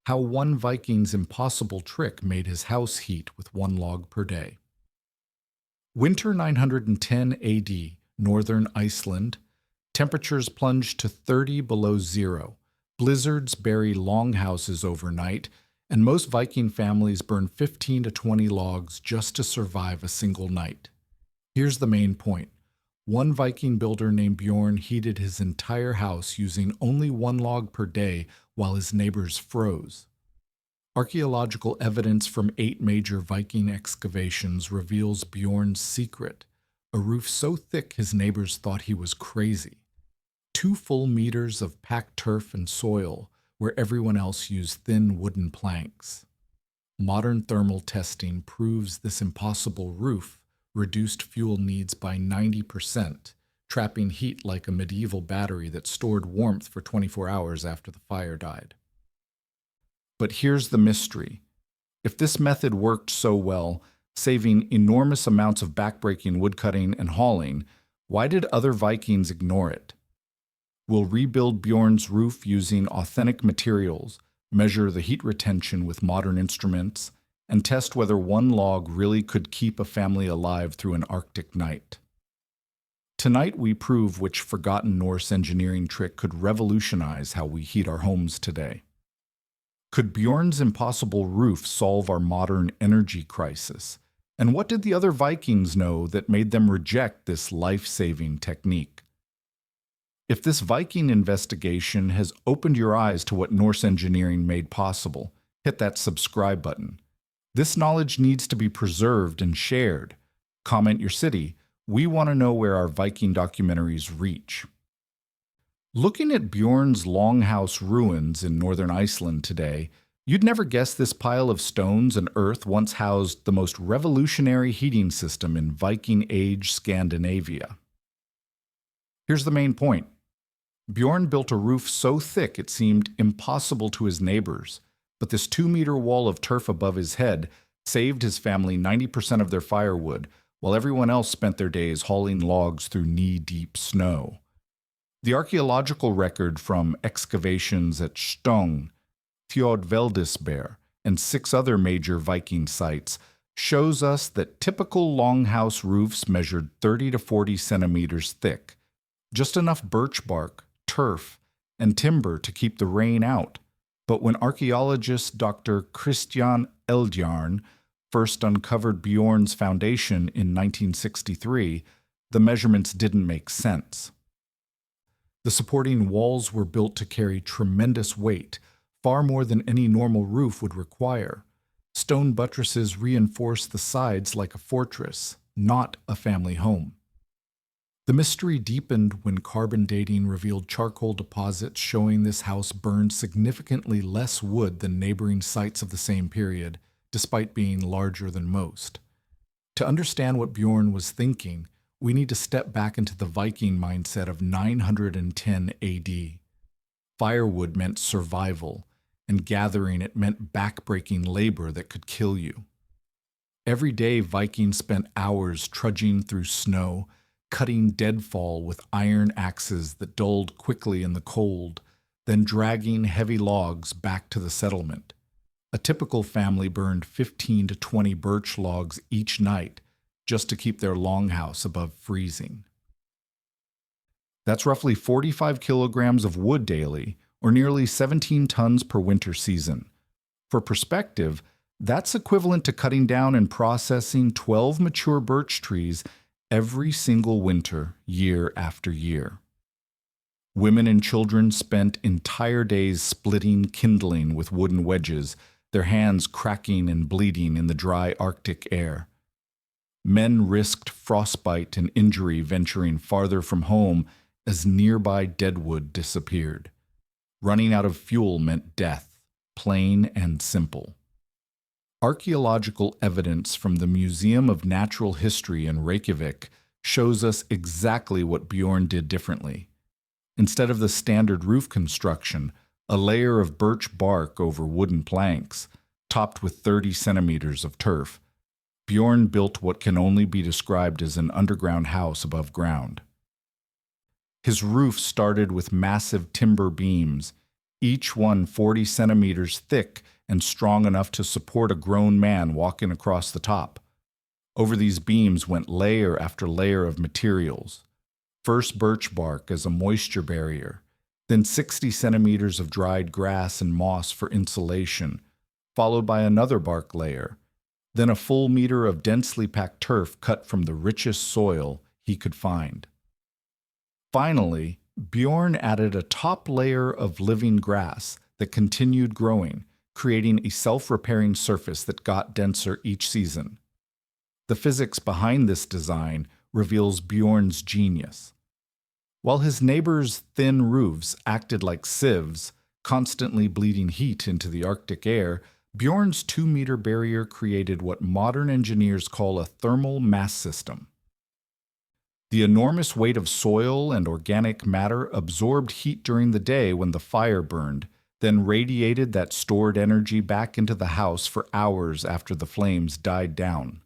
how one Viking's impossible trick made his house heat with one log per day. Winter 910 AD, northern Iceland. Temperatures plunge to 30 below zero. Blizzards bury longhouses overnight, and most Viking families burn 15 to 20 logs just to survive a single night. Here's the main point. One Viking builder named Bjorn heated his entire house using only one log per day while his neighbors froze. Archaeological evidence from 8 major Viking excavations reveals Bjorn's secret, a roof so thick his neighbors thought he was crazy. 2 full meters of packed turf and soil, where everyone else used thin wooden planks. Modern thermal testing proves this impossible roof reduced fuel needs by 90%, trapping heat like a medieval battery that stored warmth for 24 hours after the fire died. But here's the mystery. If this method worked so well, saving enormous amounts of backbreaking woodcutting and hauling, why did other Vikings ignore it? We'll rebuild Bjorn's roof using authentic materials, measure the heat retention with modern instruments, and test whether one log really could keep a family alive through an Arctic night. Tonight we prove which forgotten Norse engineering trick could revolutionize how we heat our homes today. Could Bjorn's impossible roof solve our modern energy crisis? And what did the other Vikings know that made them reject this life-saving technique? If this Viking investigation has opened your eyes to what Norse engineering made possible, hit that subscribe button. This knowledge needs to be preserved and shared. Comment your city. We want to know where our Viking documentaries reach. Looking at Bjorn's longhouse ruins in northern Iceland today, you'd never guess this pile of stones and earth once housed the most revolutionary heating system in Viking Age Scandinavia. Here's the main point. Bjorn built a roof so thick it seemed impossible to his neighbors, but this 2-meter wall of turf above his head saved his family 90% of their firewood, while everyone else spent their days hauling logs through knee-deep snow. The archaeological record from excavations at Stong, Thjodveldisberg, and 6 other major Viking sites shows us that typical longhouse roofs measured 30 to 40 centimeters thick, just enough birch bark, turf, and timber to keep the rain out. But when archaeologist Dr. Christian Eldjarn first uncovered Bjorn's foundation in 1963, the measurements didn't make sense. The supporting walls were built to carry tremendous weight, far more than any normal roof would require. Stone buttresses reinforced the sides like a fortress, not a family home. The mystery deepened when carbon dating revealed charcoal deposits showing this house burned significantly less wood than neighboring sites of the same period, despite being larger than most. To understand what Bjorn was thinking, we need to step back into the Viking mindset of 910 AD. Firewood meant survival, and gathering it meant backbreaking labor that could kill you. Every day, Vikings spent hours trudging through snow, cutting deadfall with iron axes that dulled quickly in the cold, then dragging heavy logs back to the settlement. A typical family burned 15 to 20 birch logs each night just to keep their longhouse above freezing. That's roughly 45 kilograms of wood daily, or nearly 17 tons per winter season. For perspective, that's equivalent to cutting down and processing 12 mature birch trees every single winter, year after year. Women and children spent entire days splitting kindling with wooden wedges, their hands cracking and bleeding in the dry Arctic air. Men risked frostbite and injury venturing farther from home as nearby deadwood disappeared. Running out of fuel meant death, plain and simple. Archaeological evidence from the Museum of Natural History in Reykjavik shows us exactly what Bjorn did differently. Instead of the standard roof construction, a layer of birch bark over wooden planks, topped with 30 centimeters of turf, Bjorn built what can only be described as an underground house above ground. His roof started with massive timber beams, each one 40 centimeters thick and strong enough to support a grown man walking across the top. Over these beams went layer after layer of materials. First birch bark as a moisture barrier, then 60 centimeters of dried grass and moss for insulation, followed by another bark layer, then a full meter of densely packed turf cut from the richest soil he could find. Finally, Bjorn added a top layer of living grass that continued growing, creating a self-repairing surface that got denser each season. The physics behind this design reveals Bjorn's genius. While his neighbors' thin roofs acted like sieves, constantly bleeding heat into the Arctic air, Bjorn's 2-meter barrier created what modern engineers call a thermal mass system. The enormous weight of soil and organic matter absorbed heat during the day when the fire burned, then radiated that stored energy back into the house for hours after the flames died down.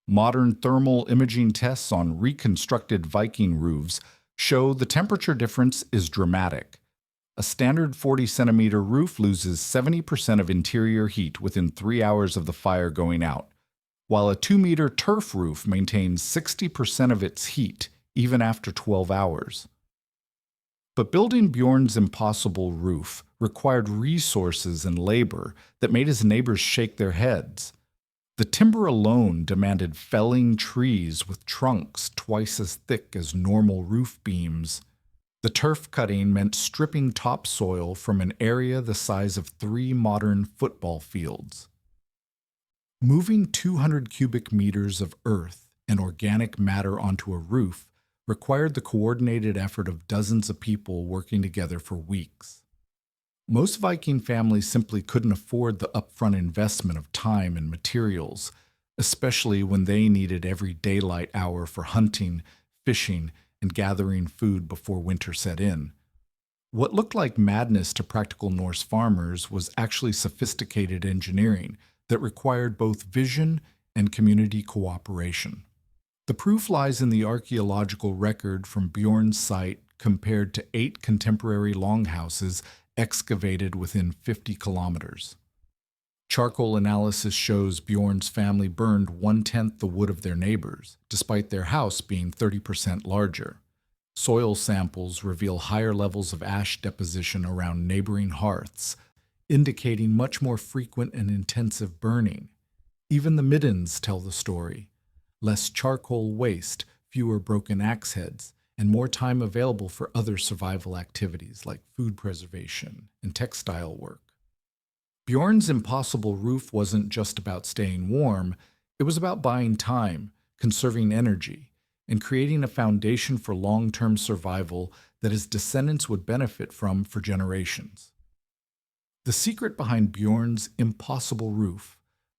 Modern thermal imaging tests on reconstructed Viking roofs show the temperature difference is dramatic. A standard 40-centimeter roof loses 70% of interior heat within 3 hours of the fire going out, while a 2-meter turf roof maintains 60% of its heat even after 12 hours. But building Bjorn's impossible roof required resources and labor that made his neighbors shake their heads. The timber alone demanded felling trees with trunks twice as thick as normal roof beams. The turf cutting meant stripping topsoil from an area the size of 3 modern football fields. Moving 200 cubic meters of earth and organic matter onto a roof required the coordinated effort of dozens of people working together for weeks. Most Viking families simply couldn't afford the upfront investment of time and materials, especially when they needed every daylight hour for hunting, fishing, and gathering food before winter set in. What looked like madness to practical Norse farmers was actually sophisticated engineering that required both vision and community cooperation. The proof lies in the archaeological record from Bjorn's site compared to 8 contemporary longhouses excavated within 50 kilometers. Charcoal analysis shows Bjorn's family burned 1/10 the wood of their neighbors, despite their house being 30% larger. Soil samples reveal higher levels of ash deposition around neighboring hearths, indicating much more frequent and intensive burning. Even the middens tell the story. Less charcoal waste, fewer broken axe heads, and more time available for other survival activities like food preservation and textile work. Bjorn's impossible roof wasn't just about staying warm, it was about buying time, conserving energy, and creating a foundation for long-term survival that his descendants would benefit from for generations. The secret behind Bjorn's impossible roof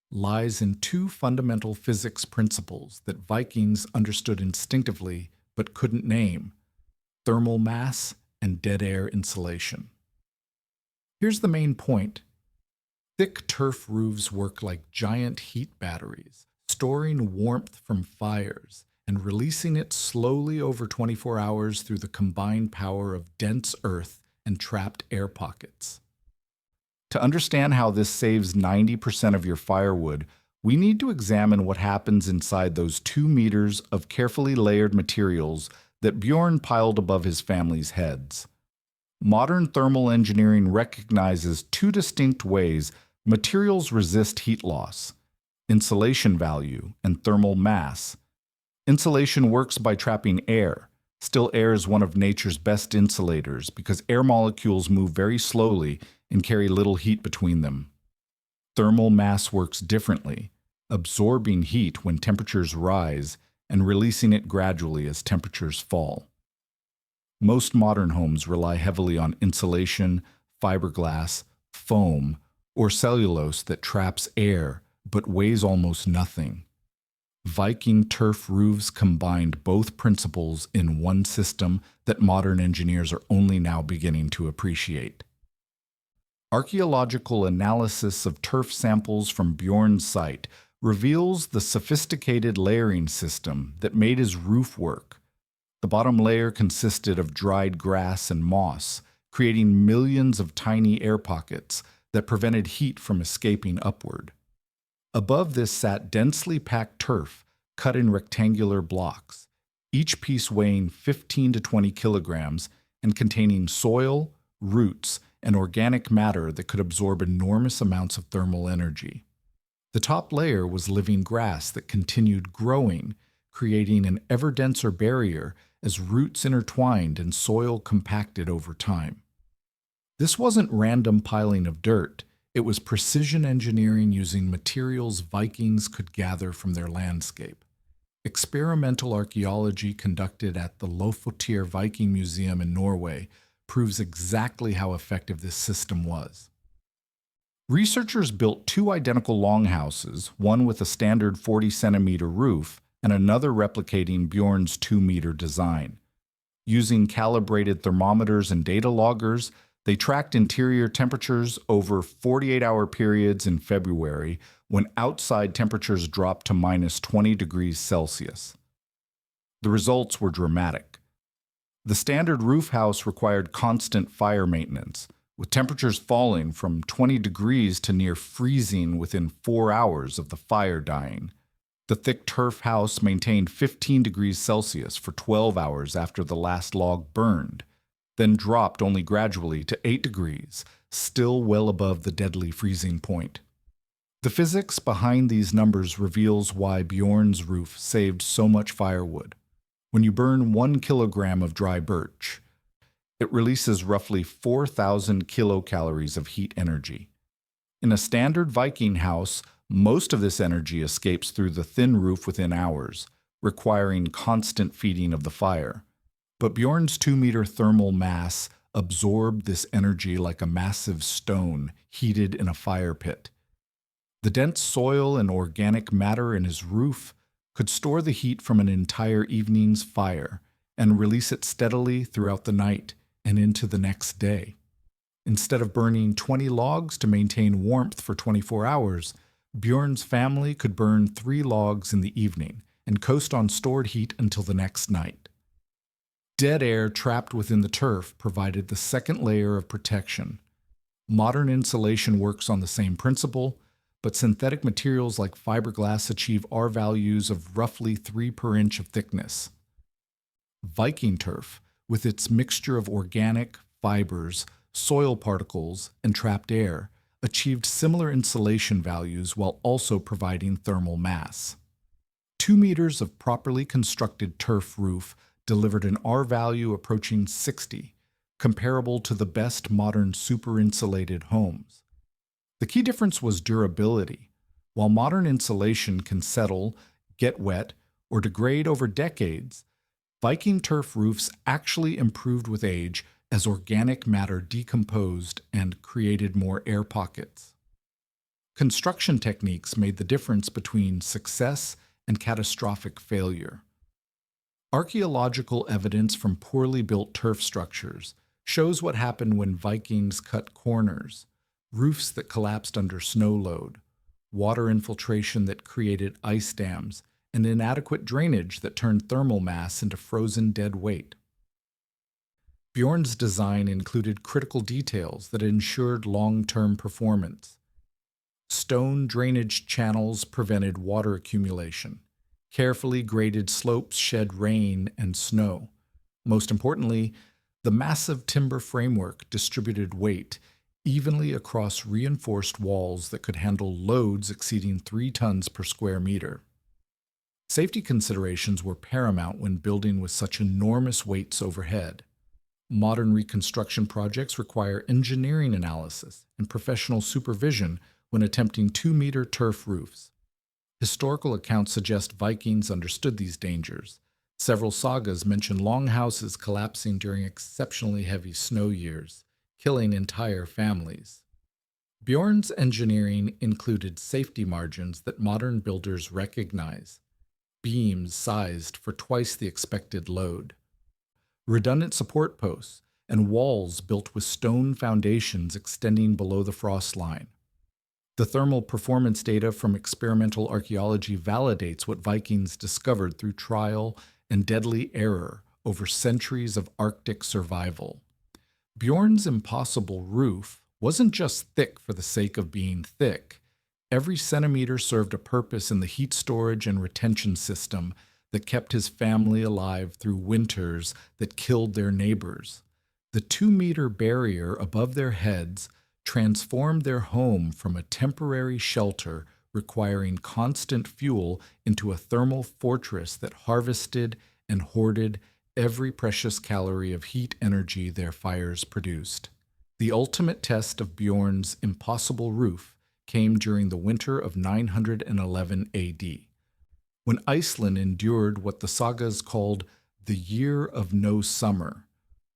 lies in 2 fundamental physics principles that Vikings understood instinctively but couldn't name: thermal mass and dead air insulation. Here's the main point. Thick turf roofs work like giant heat batteries, storing warmth from fires and releasing it slowly over 24 hours through the combined power of dense earth and trapped air pockets. To understand how this saves 90% of your firewood, we need to examine what happens inside those 2 meters of carefully layered materials that Bjorn piled above his family's heads. Modern thermal engineering recognizes 2 distinct ways materials resist heat loss: insulation value and thermal mass. Insulation works by trapping air. Still, air is one of nature's best insulators because air molecules move very slowly and carry little heat between them. Thermal mass works differently, absorbing heat when temperatures rise and releasing it gradually as temperatures fall. Most modern homes rely heavily on insulation, fiberglass, foam, or cellulose that traps air but weighs almost nothing. Viking turf roofs combined both principles in one system that modern engineers are only now beginning to appreciate. Archaeological analysis of turf samples from Bjorn's site reveals the sophisticated layering system that made his roof work. The bottom layer consisted of dried grass and moss, creating millions of tiny air pockets that prevented heat from escaping upward. Above this sat densely packed turf cut in rectangular blocks, each piece weighing 15 to 20 kilograms and containing soil, roots, and organic matter that could absorb enormous amounts of thermal energy. The top layer was living grass that continued growing, creating an ever denser barrier as roots intertwined and soil compacted over time. This wasn't random piling of dirt. It was precision engineering using materials Vikings could gather from their landscape. Experimental archaeology conducted at the Lofotir Viking Museum in Norway proves exactly how effective this system was. Researchers built two identical longhouses, one with a standard 40-centimeter roof and another replicating Bjorn's 2-meter design. Using calibrated thermometers and data loggers, they tracked interior temperatures over 48-hour periods in February when outside temperatures dropped to minus 20 degrees Celsius. The results were dramatic. The standard roof house required constant fire maintenance, with temperatures falling from 20 degrees to near freezing within 4 hours of the fire dying. The thick turf house maintained 15 degrees Celsius for 12 hours after the last log burned, then dropped only gradually to 8 degrees, still well above the deadly freezing point. The physics behind these numbers reveals why Bjorn's roof saved so much firewood. When you burn 1 kilogram of dry birch, it releases roughly 4,000 kilocalories of heat energy. In a standard Viking house, most of this energy escapes through the thin roof within hours, requiring constant feeding of the fire. But Bjorn's 2-meter thermal mass absorbed this energy like a massive stone heated in a fire pit. The dense soil and organic matter in his roof could store the heat from an entire evening's fire and release it steadily throughout the night and into the next day. Instead of burning 20 logs to maintain warmth for 24 hours, Bjorn's family could burn 3 logs in the evening and coast on stored heat until the next night. Dead air trapped within the turf provided the second layer of protection. Modern insulation works on the same principle, but synthetic materials like fiberglass achieve R values of roughly 3 per inch of thickness. Viking turf, with its mixture of organic, fibers, soil particles, and trapped air, achieved similar insulation values while also providing thermal mass. 2 meters of properly constructed turf roof delivered an R value approaching 60, comparable to the best modern super-insulated homes. The key difference was durability. While modern insulation can settle, get wet, or degrade over decades, Viking turf roofs actually improved with age as organic matter decomposed and created more air pockets. Construction techniques made the difference between success and catastrophic failure. Archaeological evidence from poorly built turf structures shows what happened when Vikings cut corners, roofs that collapsed under snow load, water infiltration that created ice dams, and inadequate drainage that turned thermal mass into frozen dead weight. Bjorn's design included critical details that ensured long-term performance. Stone drainage channels prevented water accumulation. Carefully graded slopes shed rain and snow. Most importantly, the massive timber framework distributed weight evenly across reinforced walls that could handle loads exceeding 3 tons per square meter. Safety considerations were paramount when building with such enormous weights overhead. Modern reconstruction projects require engineering analysis and professional supervision when attempting 2-meter turf roofs. Historical accounts suggest Vikings understood these dangers. Several sagas mention longhouses collapsing during exceptionally heavy snow years, killing entire families. Bjorn's engineering included safety margins that modern builders recognize, beams sized for twice the expected load, redundant support posts, and walls built with stone foundations extending below the frost line. The thermal performance data from experimental archaeology validates what Vikings discovered through trial and deadly error over centuries of Arctic survival. Bjorn's impossible roof wasn't just thick for the sake of being thick. Every centimeter served a purpose in the heat storage and retention system that kept his family alive through winters that killed their neighbors. The 2-meter barrier above their heads transformed their home from a temporary shelter requiring constant fuel into a thermal fortress that harvested and hoarded every precious calorie of heat energy their fires produced. The ultimate test of Bjorn's impossible roof came during the winter of 911 AD, when Iceland endured what the sagas called the Year of No Summer,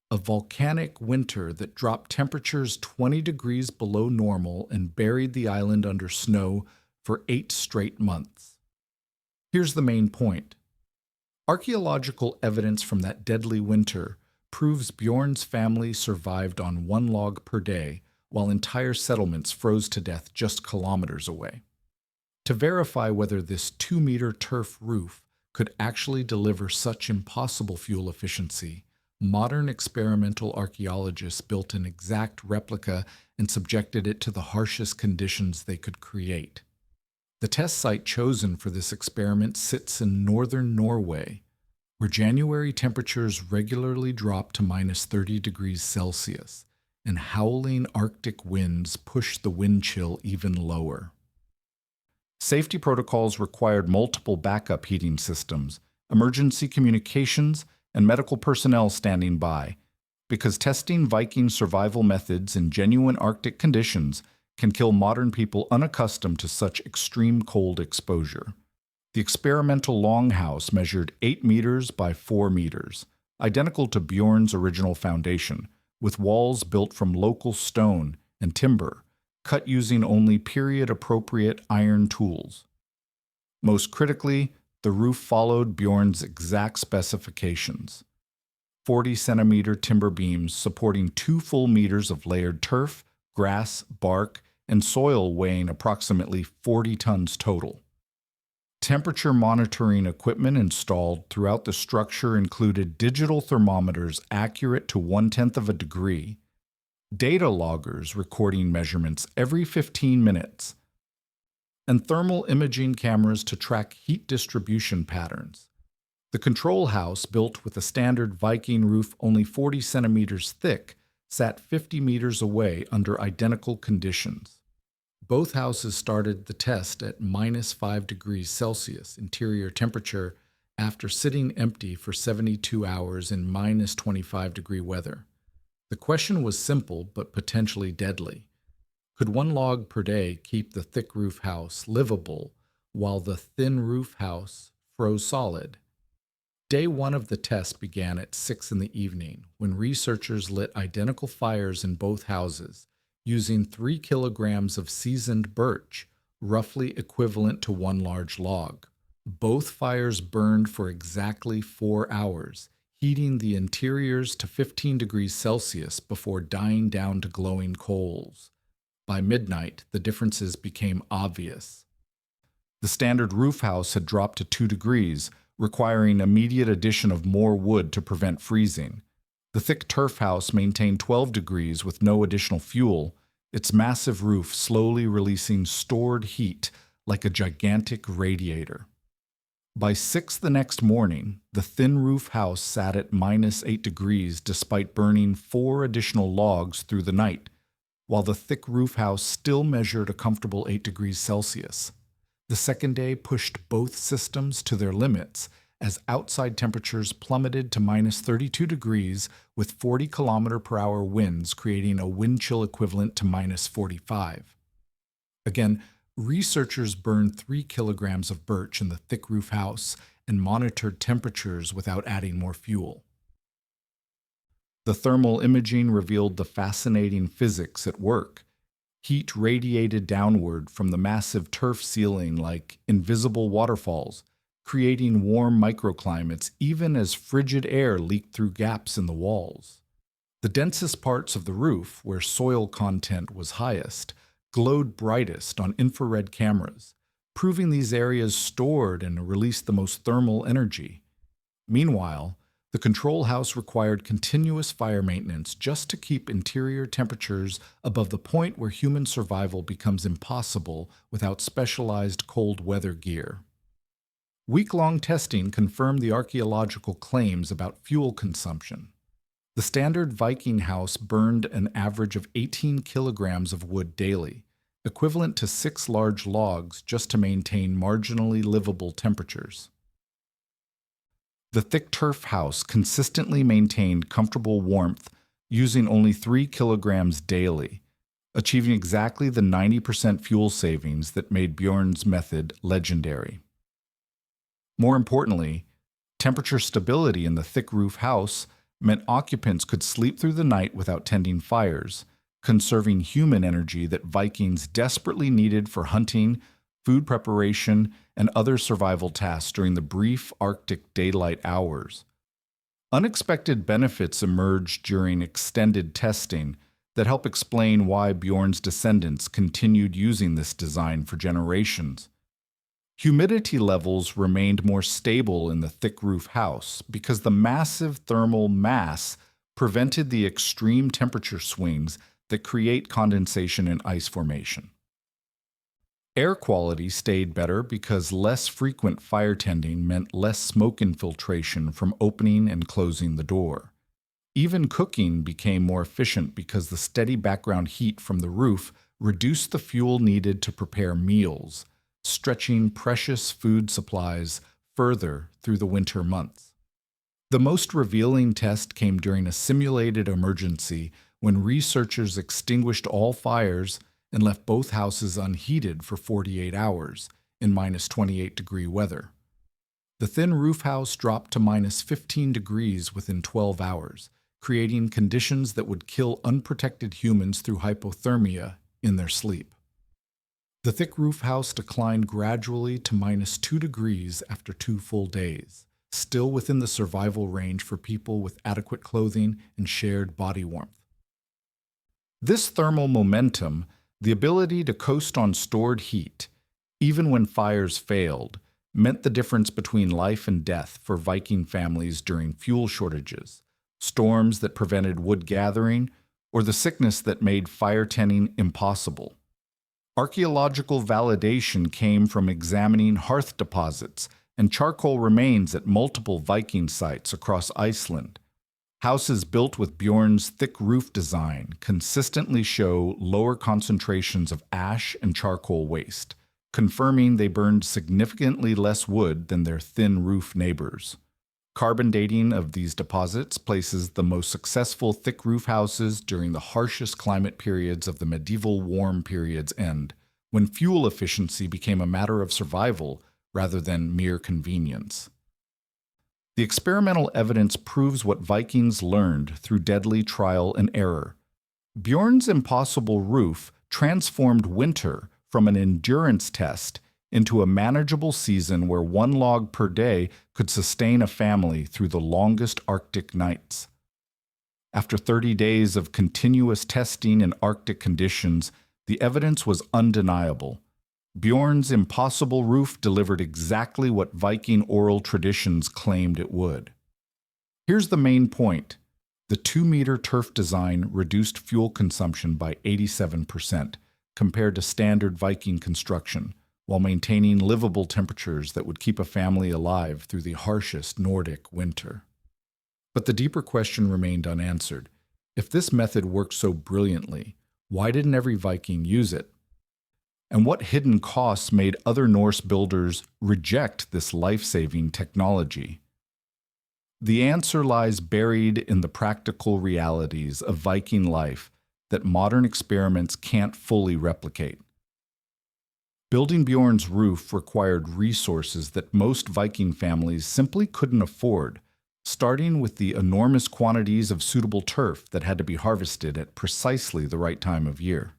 a volcanic winter that dropped temperatures 20 degrees below normal and buried the island under snow for 8 straight months. Here's the main point. Archaeological evidence from that deadly winter proves Bjorn's family survived on 1 log per day, while entire settlements froze to death just kilometers away. To verify whether this 2-meter turf roof could actually deliver such impossible fuel efficiency, modern experimental archaeologists built an exact replica and subjected it to the harshest conditions they could create. The test site chosen for this experiment sits in northern Norway, where January temperatures regularly drop to minus 30 degrees Celsius, and howling Arctic winds push the wind chill even lower. Safety protocols required multiple backup heating systems, emergency communications, and medical personnel standing by, because testing Viking survival methods in genuine Arctic conditions can kill modern people unaccustomed to such extreme cold exposure. The experimental longhouse measured 8 meters by 4 meters, identical to Bjorn's original foundation, with walls built from local stone and timber, cut using only period-appropriate iron tools. Most critically, the roof followed Bjorn's exact specifications. 40-centimeter timber beams supporting 2 full meters of layered turf, grass, bark, and soil weighing approximately 40 tons total. Temperature monitoring equipment installed throughout the structure included digital thermometers accurate to 1/10 of a degree, data loggers recording measurements every 15 minutes, and thermal imaging cameras to track heat distribution patterns. The control house, built with a standard Viking roof only 40 centimeters thick, sat 50 meters away under identical conditions. Both houses started the test at minus 5 degrees Celsius interior temperature after sitting empty for 72 hours in minus 25-degree weather. The question was simple but potentially deadly. Could 1 log per day keep the thick roof house livable while the thin roof house froze solid? Day 1 of the test began at 6 in the evening when researchers lit identical fires in both houses, using 3 kilograms of seasoned birch, roughly equivalent to 1 large log. Both fires burned for exactly 4 hours, heating the interiors to 15 degrees Celsius before dying down to glowing coals. By midnight, the differences became obvious. The standard roof house had dropped to 2 degrees, requiring immediate addition of more wood to prevent freezing. The thick turf house maintained 12 degrees with no additional fuel, its massive roof slowly releasing stored heat like a gigantic radiator. By 6 the next morning, the thin roof house sat at minus 8 degrees despite burning 4 additional logs through the night, while the thick roof house still measured a comfortable 8 degrees Celsius. The second day pushed both systems to their limits as outside temperatures plummeted to minus 32 degrees with 40 km/h winds, creating a wind chill equivalent to minus 45. Again, researchers burned 3 kilograms of birch in the thick roof house and monitored temperatures without adding more fuel. The thermal imaging revealed the fascinating physics at work. Heat radiated downward from the massive turf ceiling like invisible waterfalls, creating warm microclimates even as frigid air leaked through gaps in the walls. The densest parts of the roof, where soil content was highest, glowed brightest on infrared cameras, proving these areas stored and released the most thermal energy. Meanwhile, The control house required continuous fire maintenance just to keep interior temperatures above the point where human survival becomes impossible without specialized cold weather gear. Week-long testing confirmed the archaeological claims about fuel consumption. The standard Viking house burned an average of 18 kilograms of wood daily, equivalent to 6 large logs just to maintain marginally livable temperatures. The thick turf house consistently maintained comfortable warmth using only 3 kilograms daily, achieving exactly the 90% fuel savings that made Bjorn's method legendary. More importantly, temperature stability in the thick roof house meant occupants could sleep through the night without tending fires, conserving human energy that Vikings desperately needed for hunting, food preparation, and other survival tasks during the brief Arctic daylight hours. Unexpected benefits emerged during extended testing that help explain why Bjorn's descendants continued using this design for generations. Humidity levels remained more stable in the thick roof house because the massive thermal mass prevented the extreme temperature swings that create condensation and ice formation. Air quality stayed better because less frequent fire tending meant less smoke infiltration from opening and closing the door. Even cooking became more efficient because the steady background heat from the roof reduced the fuel needed to prepare meals, stretching precious food supplies further through the winter months. The most revealing test came during a simulated emergency when researchers extinguished all fires and left both houses unheated for 48 hours in minus 28-degree weather. The thin roof house dropped to minus 15 degrees within 12 hours, creating conditions that would kill unprotected humans through hypothermia in their sleep. The thick roof house declined gradually to minus 2 degrees after 2 full days, still within the survival range for people with adequate clothing and shared body warmth. This thermal momentum, the ability to coast on stored heat, even when fires failed, meant the difference between life and death for Viking families during fuel shortages, storms that prevented wood gathering, or the sickness that made fire tending impossible. Archaeological validation came from examining hearth deposits and charcoal remains at multiple Viking sites across Iceland. Houses built with Bjorn's thick roof design consistently show lower concentrations of ash and charcoal waste, confirming they burned significantly less wood than their thin roof neighbors. Carbon dating of these deposits places the most successful thick roof houses during the harshest climate periods of the medieval warm period's end, when fuel efficiency became a matter of survival rather than mere convenience. The experimental evidence proves what Vikings learned through deadly trial and error. Bjorn's impossible roof transformed winter from an endurance test into a manageable season where 1 log per day could sustain a family through the longest Arctic nights. After 30 days of continuous testing in Arctic conditions, the evidence was undeniable. Bjorn's impossible roof delivered exactly what Viking oral traditions claimed it would. Here's the main point. The 2-meter turf design reduced fuel consumption by 87% compared to standard Viking construction, while maintaining livable temperatures that would keep a family alive through the harshest Nordic winter. But the deeper question remained unanswered. If this method worked so brilliantly, why didn't every Viking use it? And what hidden costs made other Norse builders reject this life-saving technology? The answer lies buried in the practical realities of Viking life that modern experiments can't fully replicate. Building Bjorn's roof required resources that most Viking families simply couldn't afford, starting with the enormous quantities of suitable turf that had to be harvested at precisely the right time of year.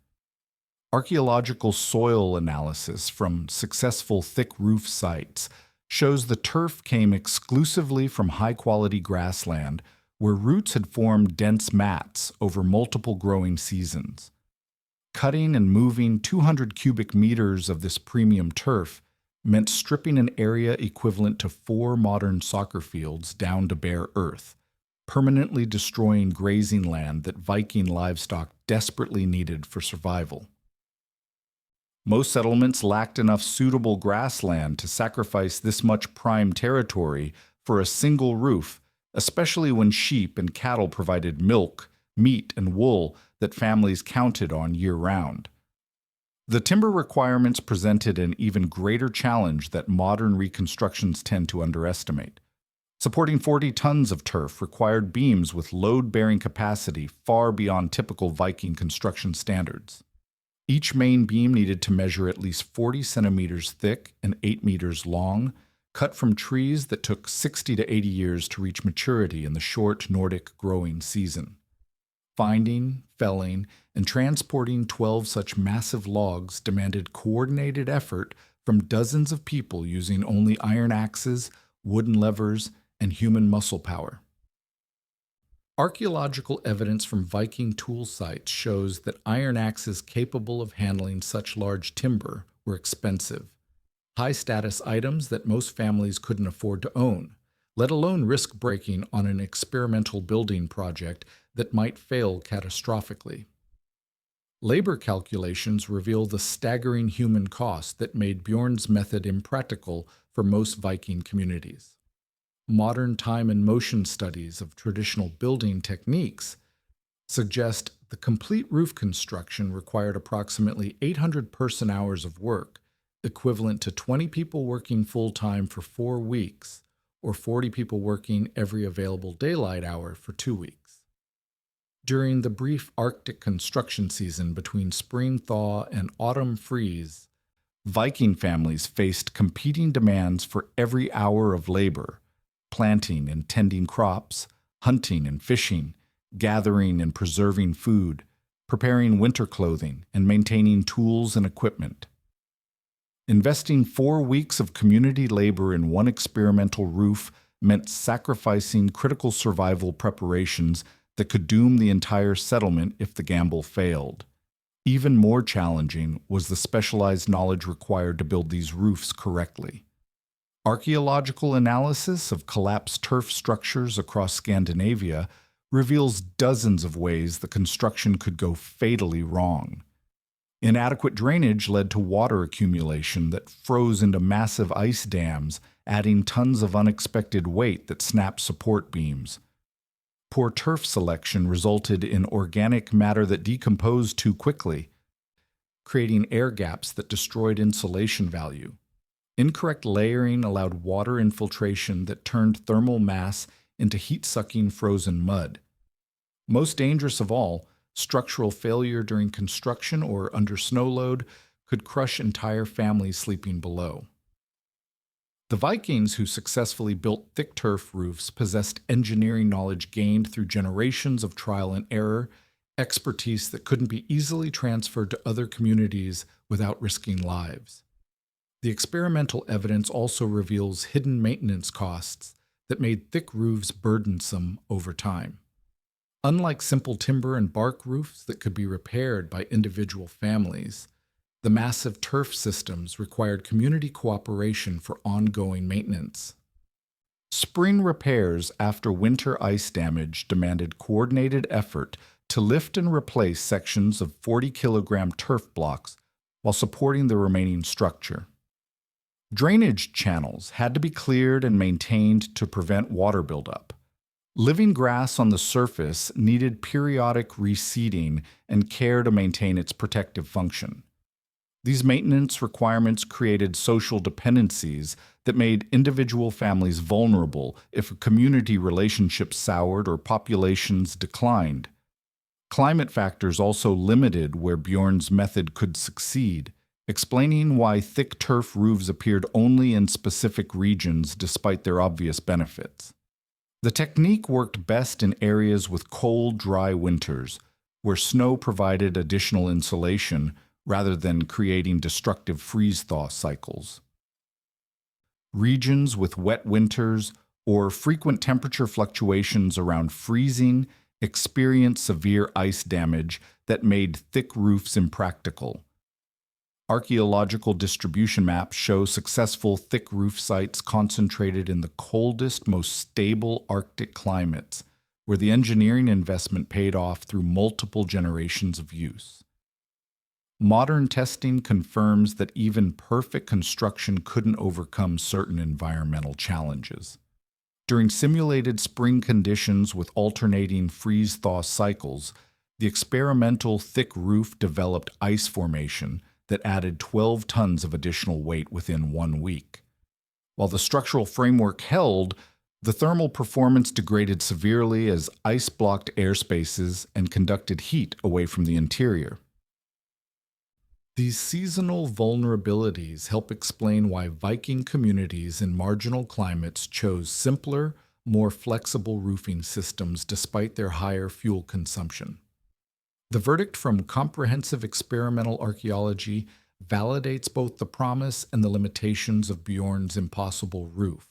Archaeological soil analysis from successful thick roof sites shows the turf came exclusively from high-quality grassland where roots had formed dense mats over multiple growing seasons. Cutting and moving 200 cubic meters of this premium turf meant stripping an area equivalent to 4 modern soccer fields down to bare earth, permanently destroying grazing land that Viking livestock desperately needed for survival. Most settlements lacked enough suitable grassland to sacrifice this much prime territory for a single roof, especially when sheep and cattle provided milk, meat, and wool that families counted on year-round. The timber requirements presented an even greater challenge that modern reconstructions tend to underestimate. Supporting 40 tons of turf required beams with load-bearing capacity far beyond typical Viking construction standards. Each main beam needed to measure at least 40 centimeters thick and 8 meters long, cut from trees that took 60 to 80 years to reach maturity in the short Nordic growing season. Finding, felling, and transporting 12 such massive logs demanded coordinated effort from dozens of people using only iron axes, wooden levers, and human muscle power. Archaeological evidence from Viking tool sites shows that iron axes capable of handling such large timber were expensive, high-status items that most families couldn't afford to own, let alone risk breaking on an experimental building project that might fail catastrophically. Labor calculations reveal the staggering human cost that made Bjorn's method impractical for most Viking communities. Modern time and motion studies of traditional building techniques suggest the complete roof construction required approximately 800 person-hours of work, equivalent to 20 people working full-time for 4 weeks, or 40 people working every available daylight hour for 2 weeks. During the brief Arctic construction season between spring thaw and autumn freeze, Viking families faced competing demands for every hour of labor: planting and tending crops, hunting and fishing, gathering and preserving food, preparing winter clothing, and maintaining tools and equipment. Investing 4 weeks of community labor in one experimental roof meant sacrificing critical survival preparations that could doom the entire settlement if the gamble failed. Even more challenging was the specialized knowledge required to build these roofs correctly. Archaeological analysis of collapsed turf structures across Scandinavia reveals dozens of ways the construction could go fatally wrong. Inadequate drainage led to water accumulation that froze into massive ice dams, adding tons of unexpected weight that snapped support beams. Poor turf selection resulted in organic matter that decomposed too quickly, creating air gaps that destroyed insulation value. Incorrect layering allowed water infiltration that turned thermal mass into heat-sucking frozen mud. Most dangerous of all, structural failure during construction or under snow load could crush entire families sleeping below. The Vikings who successfully built thick turf roofs possessed engineering knowledge gained through generations of trial and error, expertise that couldn't be easily transferred to other communities without risking lives. The experimental evidence also reveals hidden maintenance costs that made thick roofs burdensome over time. Unlike simple timber and bark roofs that could be repaired by individual families, the massive turf systems required community cooperation for ongoing maintenance. Spring repairs after winter ice damage demanded coordinated effort to lift and replace sections of 40-kilogram turf blocks while supporting the remaining structure. Drainage channels had to be cleared and maintained to prevent water buildup. Living grass on the surface needed periodic reseeding and care to maintain its protective function. These maintenance requirements created social dependencies that made individual families vulnerable if a community relationship soured or populations declined. Climate factors also limited where Bjorn's method could succeed, explaining why thick turf roofs appeared only in specific regions despite their obvious benefits. The technique worked best in areas with cold, dry winters, where snow provided additional insulation rather than creating destructive freeze-thaw cycles. Regions with wet winters or frequent temperature fluctuations around freezing experienced severe ice damage that made thick roofs impractical. Archaeological distribution maps show successful thick roof sites concentrated in the coldest, most stable Arctic climates, where the engineering investment paid off through multiple generations of use. Modern testing confirms that even perfect construction couldn't overcome certain environmental challenges. During simulated spring conditions with alternating freeze-thaw cycles, the experimental thick roof developed ice formation that added 12 tons of additional weight within 1 week. While the structural framework held, the thermal performance degraded severely as ice blocked air spaces and conducted heat away from the interior. These seasonal vulnerabilities help explain why Viking communities in marginal climates chose simpler, more flexible roofing systems despite their higher fuel consumption. The verdict from comprehensive experimental archaeology validates both the promise and the limitations of Bjorn's impossible roof.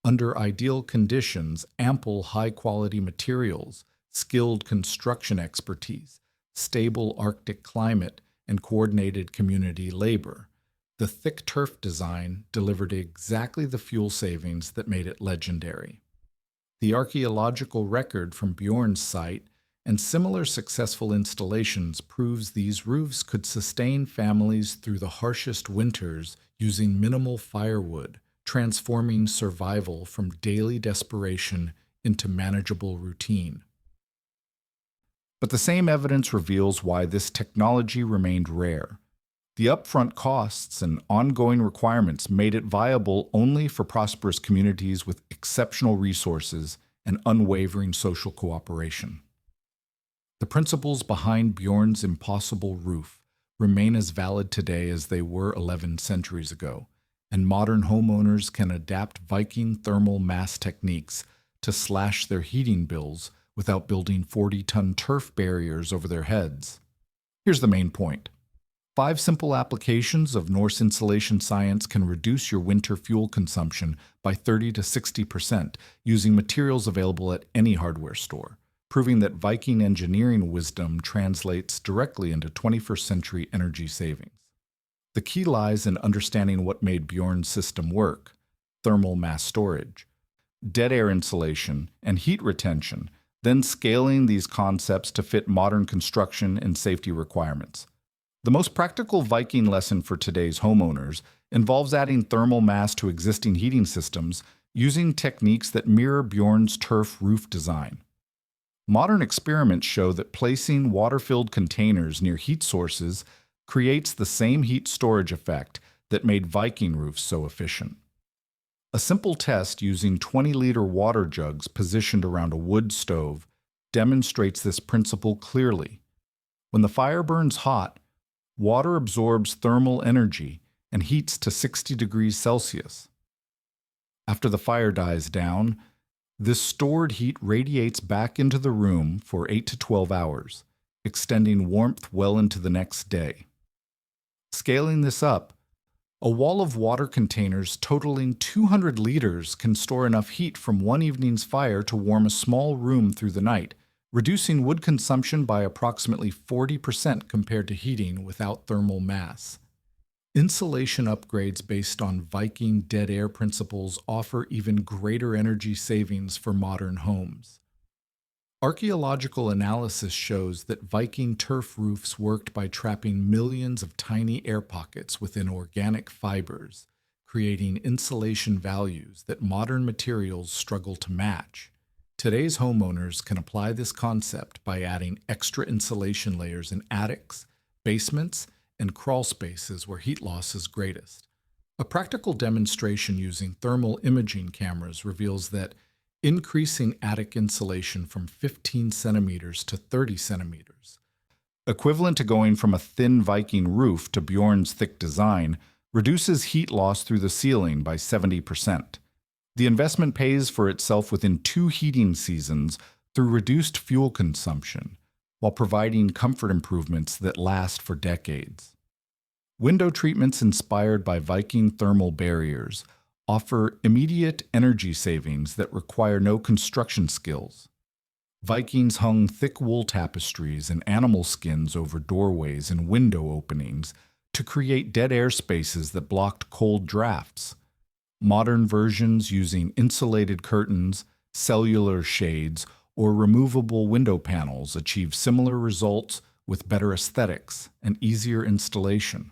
Under ideal conditions, ample high-quality materials, skilled construction expertise, stable Arctic climate, and coordinated community labor, the thick turf design delivered exactly the fuel savings that made it legendary. The archaeological record from Bjorn's site and similar successful installations proves these roofs could sustain families through the harshest winters using minimal firewood, transforming survival from daily desperation into manageable routine. But the same evidence reveals why this technology remained rare. The upfront costs and ongoing requirements made it viable only for prosperous communities with exceptional resources and unwavering social cooperation. The principles behind Bjorn's impossible roof remain as valid today as they were 11 centuries ago, and modern homeowners can adapt Viking thermal mass techniques to slash their heating bills without building 40-ton turf barriers over their heads. Here's the main point. 5 simple applications of Norse insulation science can reduce your winter fuel consumption by 30 to 60% using materials available at any hardware store, proving that Viking engineering wisdom translates directly into 21st century energy savings. The key lies in understanding what made Bjorn's system work: thermal mass storage, dead air insulation, and heat retention, then scaling these concepts to fit modern construction and safety requirements. The most practical Viking lesson for today's homeowners involves adding thermal mass to existing heating systems using techniques that mirror Bjorn's turf roof design. Modern experiments show that placing water-filled containers near heat sources creates the same heat storage effect that made Viking roofs so efficient. A simple test using 20-liter water jugs positioned around a wood stove demonstrates this principle clearly. When the fire burns hot, water absorbs thermal energy and heats to 60 degrees Celsius. After the fire dies down, this stored heat radiates back into the room for 8 to 12 hours, extending warmth well into the next day. Scaling this up, a wall of water containers totaling 200 liters can store enough heat from one evening's fire to warm a small room through the night, reducing wood consumption by approximately 40% compared to heating without thermal mass. Insulation upgrades based on Viking dead air principles offer even greater energy savings for modern homes. Archaeological analysis shows that Viking turf roofs worked by trapping millions of tiny air pockets within organic fibers, creating insulation values that modern materials struggle to match. Today's homeowners can apply this concept by adding extra insulation layers in attics, basements, and crawl spaces where heat loss is greatest. A practical demonstration using thermal imaging cameras reveals that increasing attic insulation from 15 centimeters to 30 centimeters, equivalent to going from a thin Viking roof to Bjorn's thick design, reduces heat loss through the ceiling by 70%. The investment pays for itself within 2 heating seasons through reduced fuel consumption, while providing comfort improvements that last for decades. Window treatments inspired by Viking thermal barriers offer immediate energy savings that require no construction skills. Vikings hung thick wool tapestries and animal skins over doorways and window openings to create dead air spaces that blocked cold drafts. Modern versions using insulated curtains, cellular shades, or removable window panels achieve similar results with better aesthetics and easier installation.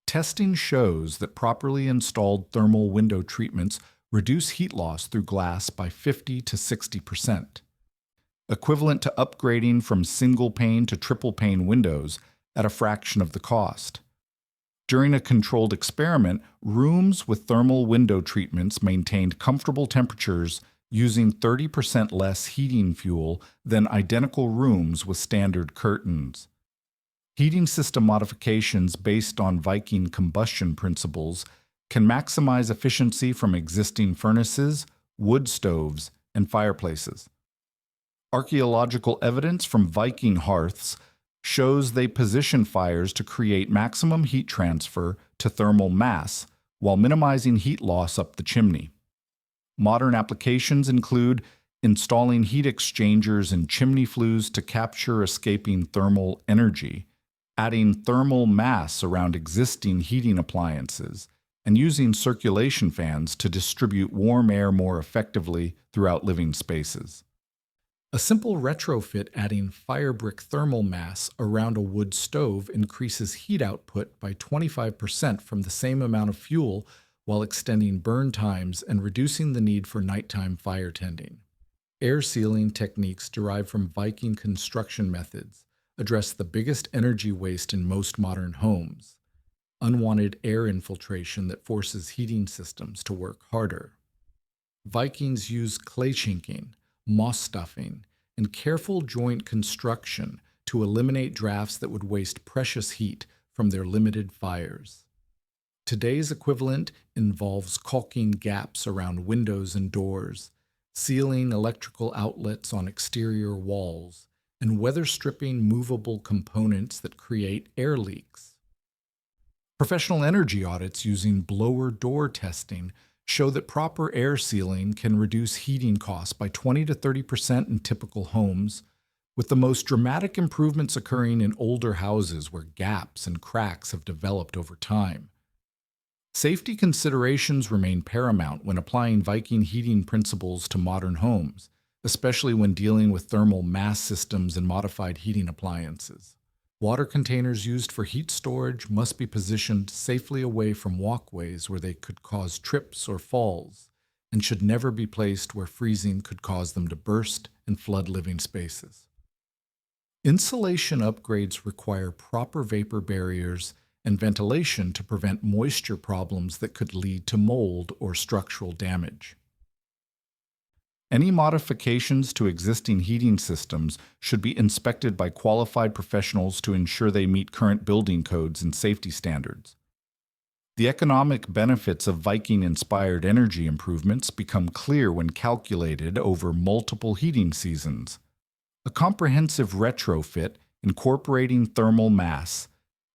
Testing shows that properly installed thermal window treatments reduce heat loss through glass by 50 to 60%, equivalent to upgrading from single pane to triple pane windows at a fraction of the cost. During a controlled experiment, rooms with thermal window treatments maintained comfortable temperatures using 30% less heating fuel than identical rooms with standard curtains. Heating system modifications based on Viking combustion principles can maximize efficiency from existing furnaces, wood stoves, and fireplaces. Archaeological evidence from Viking hearths shows they position fires to create maximum heat transfer to thermal mass while minimizing heat loss up the chimney. Modern applications include installing heat exchangers in chimney flues to capture escaping thermal energy, adding thermal mass around existing heating appliances, and using circulation fans to distribute warm air more effectively throughout living spaces. A simple retrofit adding firebrick thermal mass around a wood stove increases heat output by 25% from the same amount of fuel while extending burn times and reducing the need for nighttime fire tending. Air sealing techniques derived from Viking construction methods address the biggest energy waste in most modern homes: unwanted air infiltration that forces heating systems to work harder. Vikings used clay chinking, moss stuffing, and careful joint construction to eliminate drafts that would waste precious heat from their limited fires. Today's equivalent involves caulking gaps around windows and doors, sealing electrical outlets on exterior walls, and weather stripping movable components that create air leaks. Professional energy audits using blower door testing show that proper air sealing can reduce heating costs by 20 to 30% in typical homes, with the most dramatic improvements occurring in older houses where gaps and cracks have developed over time. Safety considerations remain paramount when applying Viking heating principles to modern homes, especially when dealing with thermal mass systems and modified heating appliances. Water containers used for heat storage must be positioned safely away from walkways where they could cause trips or falls, and should never be placed where freezing could cause them to burst and flood living spaces. Insulation upgrades require proper vapor barriers and ventilation to prevent moisture problems that could lead to mold or structural damage. Any modifications to existing heating systems should be inspected by qualified professionals to ensure they meet current building codes and safety standards. The economic benefits of Viking-inspired energy improvements become clear when calculated over multiple heating seasons. A comprehensive retrofit incorporating thermal mass,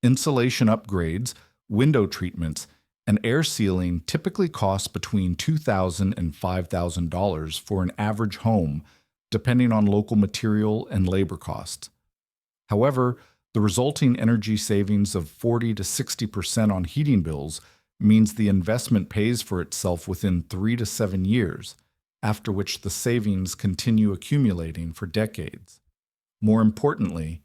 insulation upgrades, window treatments, and air sealing typically costs between $2,000 and $5,000 for an average home, depending on local material and labor costs. However, the resulting energy savings of 40 to 60% on heating bills means the investment pays for itself within 3 to 7 years, after which the savings continue accumulating for decades. More importantly,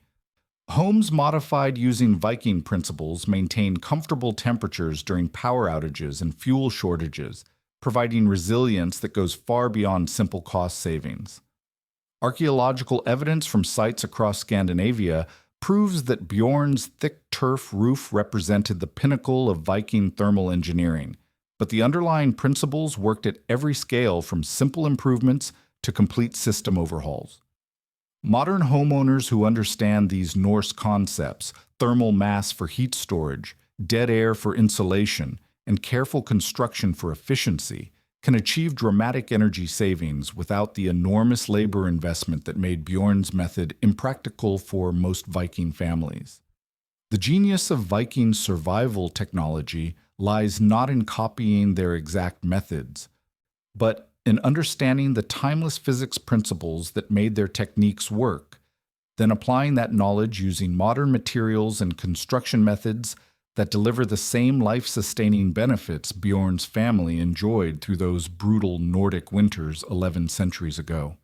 homes modified using Viking principles maintain comfortable temperatures during power outages and fuel shortages, providing resilience that goes far beyond simple cost savings. Archaeological evidence from sites across Scandinavia proves that Bjorn's thick turf roof represented the pinnacle of Viking thermal engineering, but the underlying principles worked at every scale from simple improvements to complete system overhauls. Modern homeowners who understand these Norse concepts, thermal mass for heat storage, dead air for insulation, and careful construction for efficiency, can achieve dramatic energy savings without the enormous labor investment that made Bjorn's method impractical for most Viking families. The genius of Viking survival technology lies not in copying their exact methods, but in understanding the timeless physics principles that made their techniques work, then applying that knowledge using modern materials and construction methods that deliver the same life-sustaining benefits Bjorn's family enjoyed through those brutal Nordic winters 11 centuries ago.